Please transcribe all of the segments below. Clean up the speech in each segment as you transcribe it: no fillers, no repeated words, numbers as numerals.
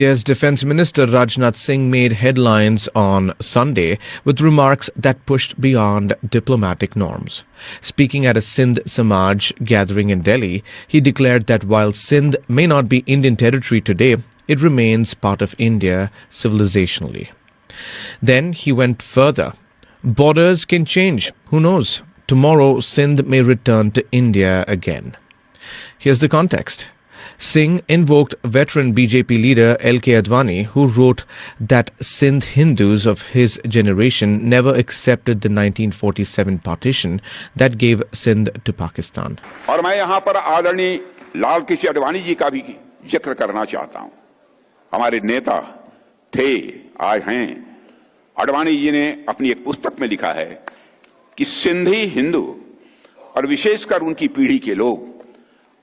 India's Defence Minister Rajnath Singh made headlines on Sunday with remarks that pushed beyond diplomatic norms. Speaking at a Sindh Samaj gathering in Delhi, he declared that while Sindh may not be Indian territory today, it remains part of India civilizationally. Then he went further. Borders can change. Who knows? Tomorrow, Sindh may return to India again. Here's the context. Singh invoked veteran BJP leader L.K. Advani, who wrote that Sindh Hindus of his generation never accepted the 1947 partition that gave Sindh to Pakistan. और मैं यहाँ पर आदरणीय लाल कृष्ण आडवाणी जी का भी जिक्र करना चाहता हूँ। हमारे नेता थे, आज हैं। आडवाणी जी ने अपनी एक पुस्तक में लिखा है कि सिंधी हिंदू और विशेषकर उनकी पीढ़ी के लोग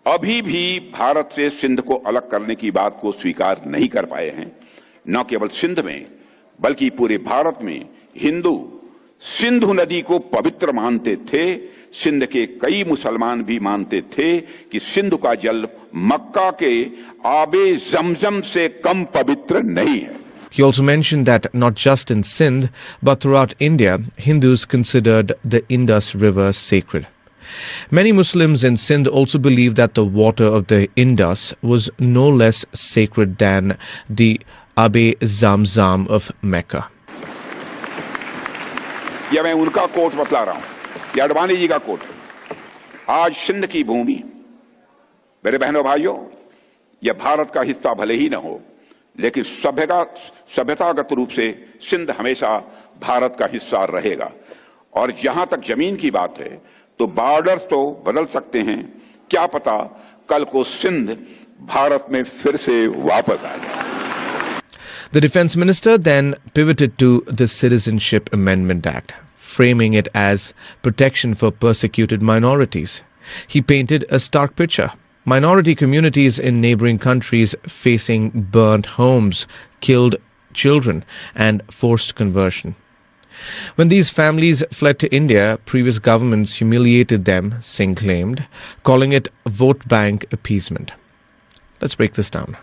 अभी भी भारत से सिंध को अलग करने की बात को स्वीकार नहीं कर पाए हैं। न केवल सिंध में बल्कि पूरे भारत में हिंदू सिंधु नदी को पवित्र मानते थे। सिंध के कई मुसलमान भी मानते थे कि सिंधु का जल मक्का के आबे जमजम से कम पवित्र नहीं है। He also mentioned that not just in Sindh, but throughout India, Hindus considered the Indus River sacred. Many Muslims in Sindh also believe that the water of the Indus was no less sacred than the Abe Zamzam of Mecca. यह मैं उनका coat बतला रहा हूं, यह आडवाणी जी का coat. आज सिंध की भूमि, मेरे बहनों भाइयों, यह भारत का हिस्सा भले ही न हो, लेकिन सभ्यतागत रूप से सिंध हमेशा भारत का हिस्सा रहेगा। और जहां तक जमीन की बात है, तो बॉर्डर्स तो बदल सकते हैं, क्या पता कल को सिंध भारत में फिर से वापस आ जाए। The defense minister then pivoted to the Citizenship Amendment Act, framing it as protection for persecuted minorities. He painted a stark picture. Minority communities in neighboring countries facing burnt homes, killed children, and forced conversion. When these families fled to India, previous governments humiliated them, Singh claimed, calling it vote bank appeasement. Let's break this down.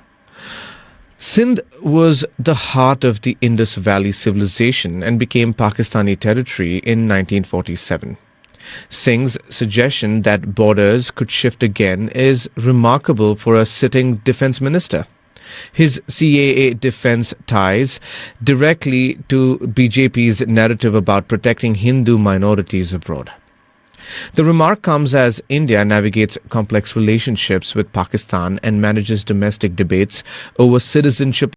Sindh was the heart of the Indus Valley civilization and became Pakistani territory in 1947. Singh's suggestion that borders could shift again is remarkable for a sitting defense minister. His CAA defense ties directly to BJP's narrative about protecting Hindu minorities abroad. The remark comes as India navigates complex relationships with Pakistan and manages domestic debates over citizenship